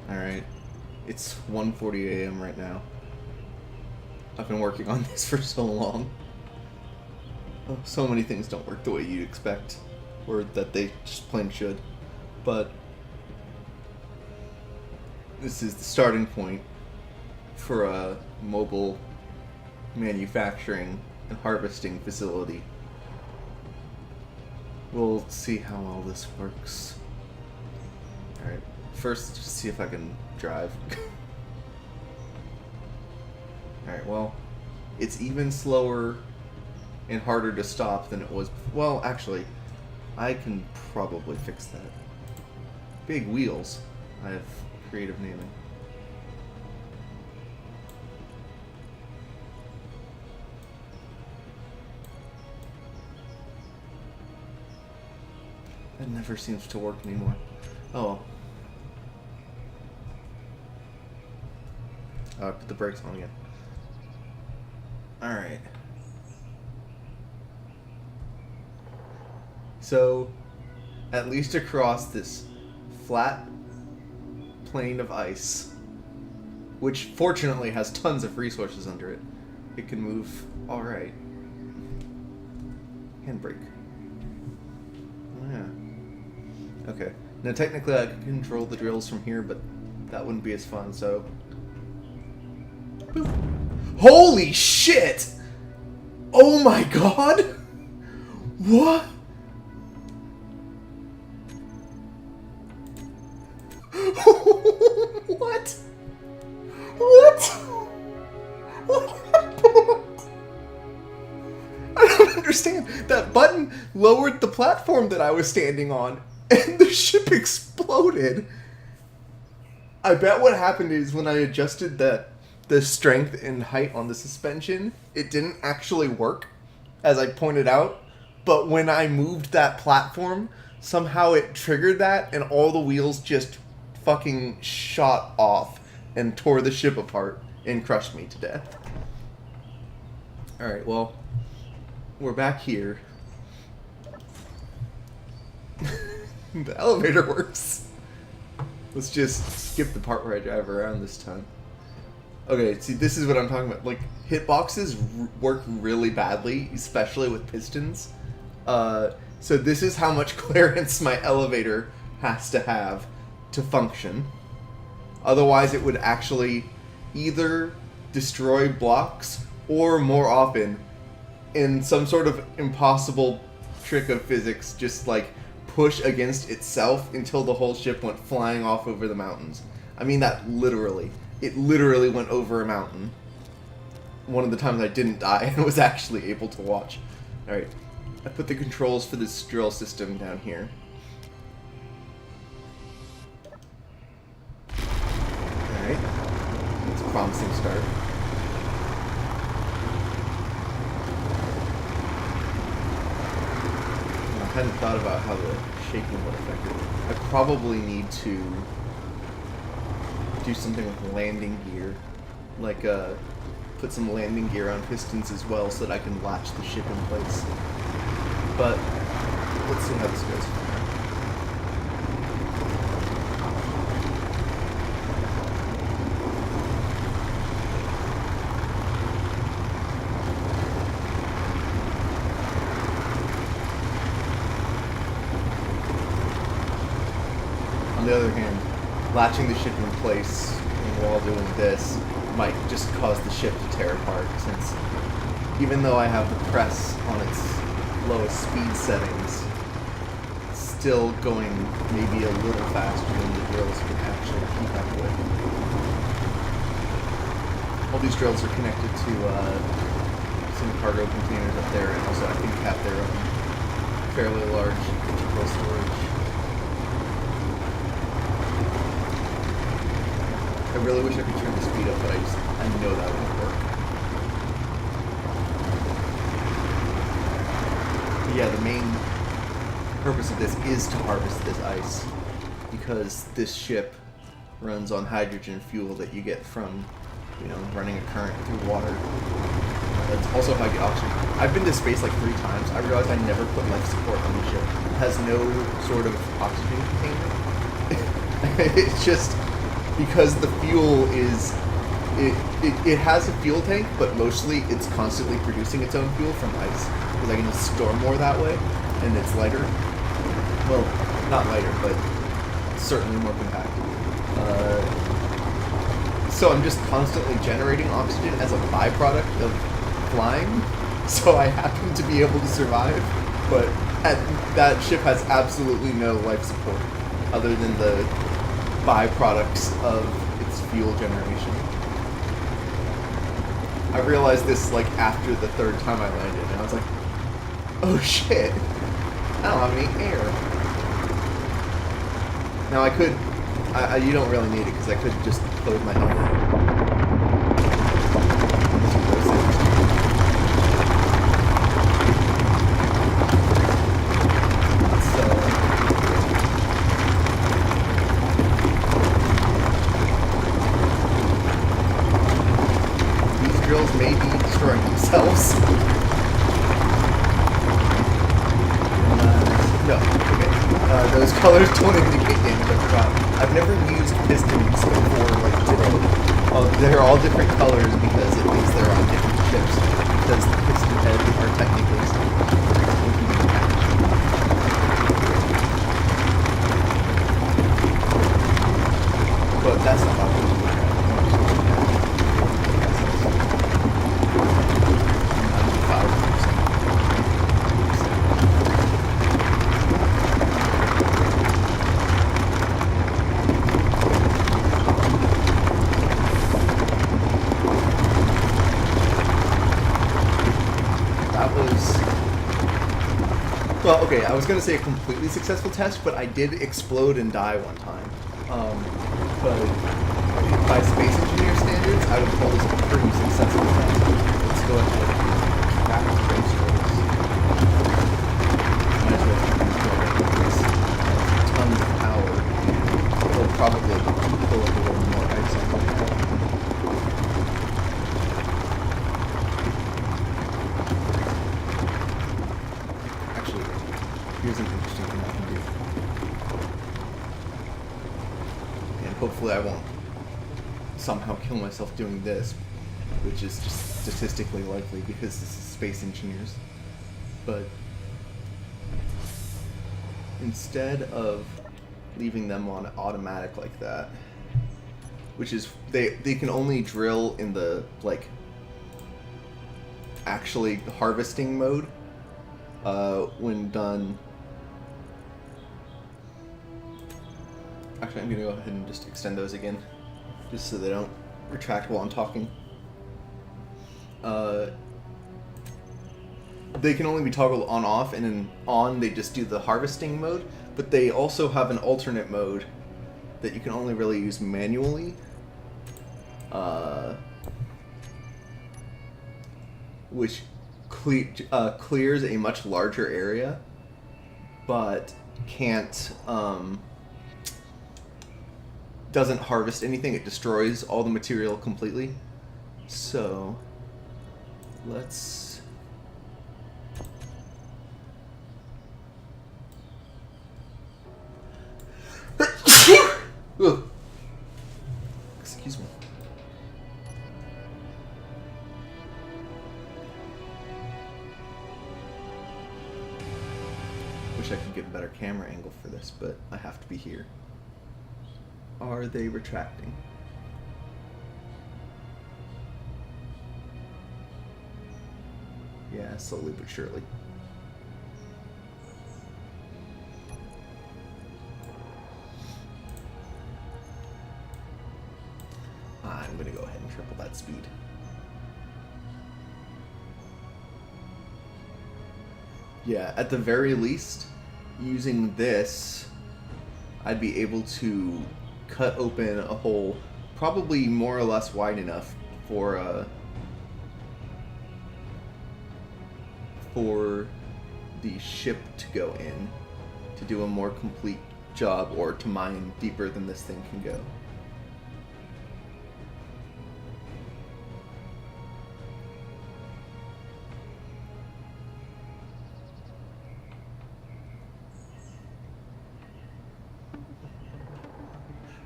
Alright. It's 1:40 a.m. right now. I've been working on this for so long. Oh, so many things don't work the way you'd expect. Or that they just plain should. But this is the starting point for a mobile manufacturing and harvesting facility. We'll see how all this works. Alright, first just see if I can drive. Alright, well, it's even slower and harder to stop than it was. Well, actually, I can probably fix that. Big wheels. I have creative naming. That never seems to work anymore. Oh. I put the brakes on again. Alright. So, at least across this flat plane of ice, which fortunately has tons of resources under it, it can move alright. Handbrake. Oh, yeah. Okay. Now technically I could control the drills from here, but that wouldn't be as fun, so... Boop. Holy shit! Oh my god! What? What? What? What happened? I don't understand. That button lowered the platform that I was standing on, and the ship exploded. I bet what happened is when I adjusted the strength and height on the suspension, it didn't actually work, as I pointed out. But when I moved that platform, somehow it triggered that, and all the wheels just fucking shot off and tore the ship apart and crushed me to death. Alright, well, we're back here. The elevator works. Let's just skip the part where I drive around this time. Okay, see, this is what I'm talking about. Like, hitboxes work really badly, especially with pistons. So this is how much clearance my elevator has to have to function. Otherwise, it would actually either destroy blocks or, more often, in some sort of impossible trick of physics, just like push against itself until the whole ship went flying off over the mountains. I mean that literally. It literally went over a mountain. One of the times I didn't die and was actually able to watch. Alright, I put the controls for this drill system down here. Alright, it's a promising start. I hadn't thought about how the shaking would affect it. I probably need to do something with landing gear. Like, put some landing gear on pistons as well so that I can latch the ship in place. But, let's see how this goes. On the other hand, latching the ship in place while doing this might just cause the ship to tear apart, since even though I have the press on its lowest speed settings, it's still going maybe a little faster than the drills can actually keep up with. All these drills are connected to some cargo containers up there, and also I think have their own fairly large integral storage. I really wish I could turn the speed up, but I know that won't work. But yeah, the main purpose of this is to harvest this ice, because this ship runs on hydrogen fuel that you get from, you know, running a current through water. That's also how I get oxygen. I've been to space like 3 times. I realized I never put life support on the ship. It has no sort of oxygen containment. I It's just because the fuel is it has a fuel tank, but mostly it's constantly producing its own fuel from ice because I can just store more that way, and it's lighter. Well, not lighter, but certainly more compact. So I'm just constantly generating oxygen as a byproduct of flying, so I happen to be able to survive, but that ship has absolutely no life support other than the byproducts of its fuel generation. I realized this like after the third time I landed, and I was like, oh shit, I don't have any air. Now I could, you don't really need it because I could just close my helmet. May be destroying themselves. No, okay. Those colors don't indicate damage I forgot. I've never used pistons before, like, today. They're all different colors because it means they're on different ships. Because the piston heads are technically but that's not how it works. Well, okay, I was going to say a completely successful test, but I did explode and die one time. But by space engineer standards, I would call this a pretty successful test. Let's go ahead and crack the space rails. Might as well keep this. Tons of power. It'll probably pull up a little more ice on the wall. Here's an interesting thing I can do. And hopefully I won't somehow kill myself doing this, which is just statistically likely because this is space engineers. But instead of leaving them on automatic like that, which is, they can only drill in the, like, actually harvesting mode when done. Actually, I'm going to go ahead and just extend those again, just so they don't retract while I'm talking. They can only be toggled on-off, and in on they just do the harvesting mode, but they also have an alternate mode that you can only really use manually, which clears a much larger area, but can't, doesn't harvest anything. It destroys all the material completely. So let's excuse me. Wish I could get a better camera angle for this, but I have to be here. Are they retracting? Yeah, slowly but surely. I'm gonna go ahead and triple that speed. Yeah, at the very least, using this, I'd be able to cut open a hole probably more or less wide enough for the ship to go in to do a more complete job, or to mine deeper than this thing can go.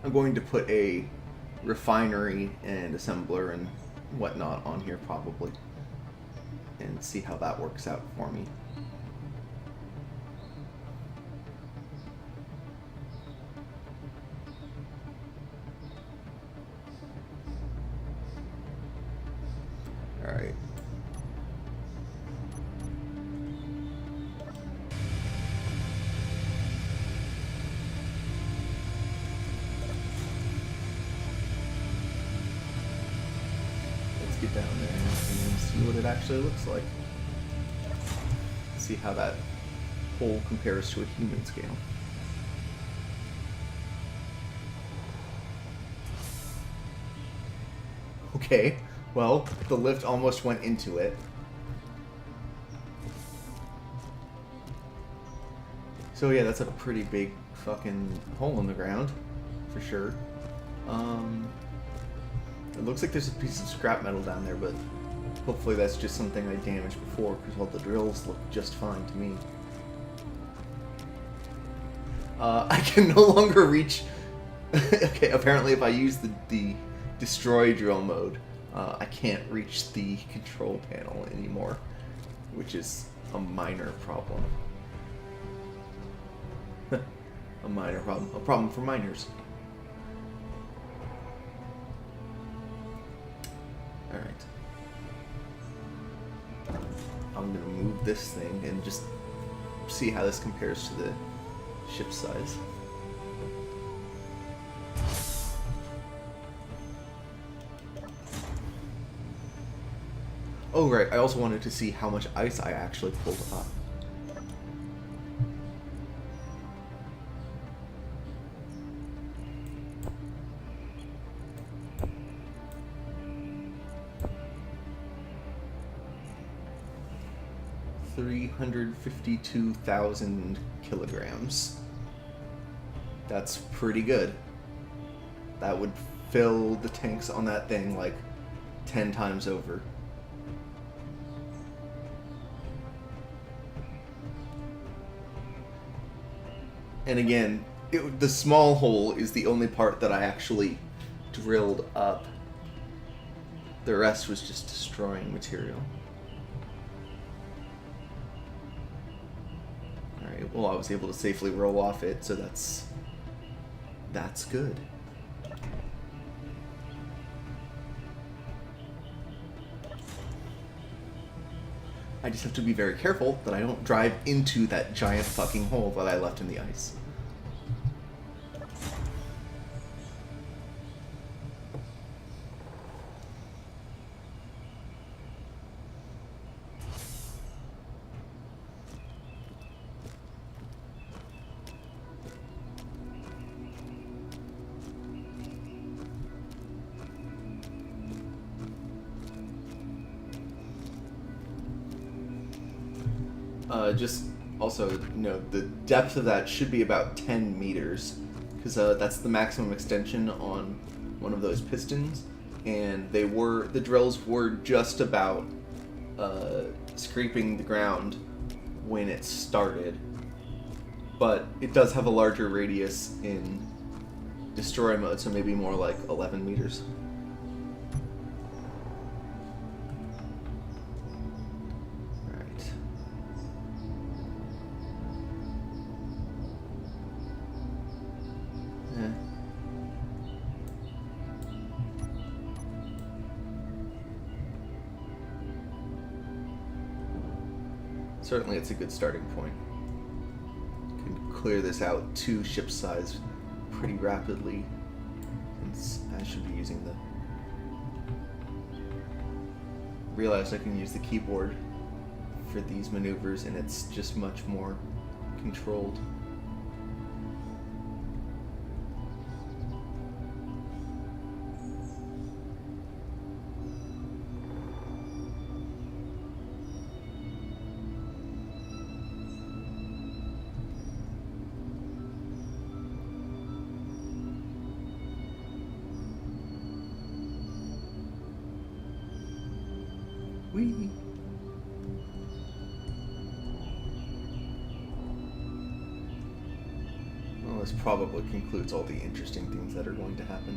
I'm going to put a refinery and assembler and whatnot on here probably, and see how that works out for me. Alright. Let's get down there and see what it actually looks like. See how that hole compares to a human scale. Okay, well, the lift almost went into it. So yeah, that's a pretty big fucking hole in the ground, for sure. It looks like there's a piece of scrap metal down there, but hopefully that's just something I damaged before, because all the drills look just fine to me. I can no longer reach... Okay, apparently if I use the destroy drill mode, I can't reach the control panel anymore, which is a minor problem. A minor problem. A problem for miners. Alright. I'm gonna move this thing and just see how this compares to the ship size. Oh right, I also wanted to see how much ice I actually pulled up. $352,000 kilograms. That's pretty good. That would fill the tanks on that thing like 10 times over. And again, the small hole is the only part that I actually drilled up. The rest was just destroying material. Alright, well I was able to safely roll off it, so that's good. I just have to be very careful that I don't drive into that giant fucking hole that I left in the ice. Just also, the depth of that should be about 10 meters, because that's the maximum extension on one of those pistons, and the drills were just about scraping the ground when it started, but it does have a larger radius in destroy mode, so maybe more like 11 meters. Certainly it's a good starting point. Can clear this out to ship size pretty rapidly, since I should be using realize I can use the keyboard for these maneuvers, and it's just much more controlled. Whee! Well, most probably concludes all the interesting things that are going to happen.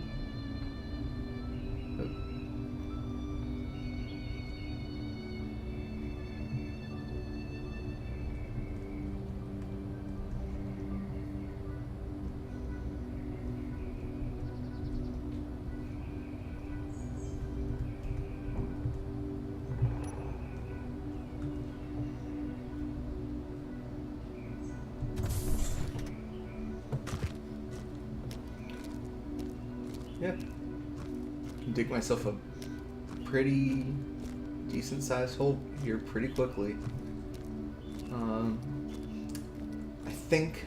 Yeah. Can dig myself a pretty decent sized hole here pretty quickly. I think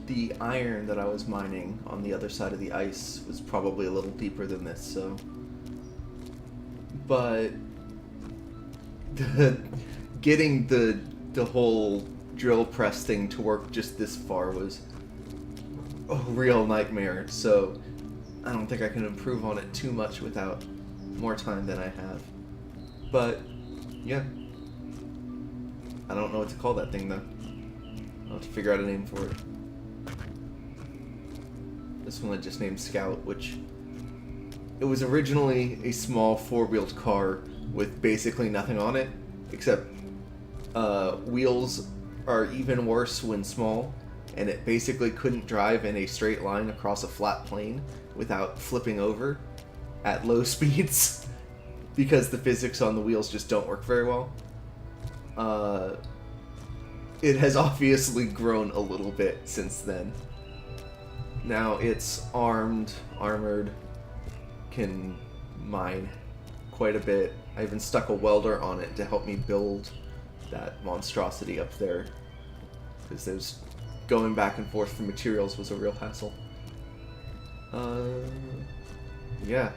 the iron that I was mining on the other side of the ice was probably a little deeper than this, so. But getting the whole drill press thing to work just this far was a real nightmare, so I don't think I can improve on it too much without more time than I have. But, yeah. I don't know what to call that thing, though. I'll have to figure out a name for it. This one I just named Scout, which... It was originally a small four-wheeled car with basically nothing on it, except wheels are even worse when small, and it basically couldn't drive in a straight line across a flat plane without flipping over at low speeds because the physics on the wheels just don't work very well. It has obviously grown a little bit since then. Now it's armored, can mine quite a bit. I even stuck a welder on it to help me build that monstrosity up there, because there's going back and forth for materials was a real hassle. Yeah.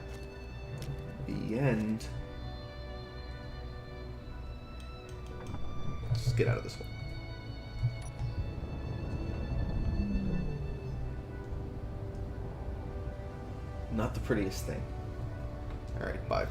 The end. Just get out of this one. Not the prettiest thing. Alright, bye.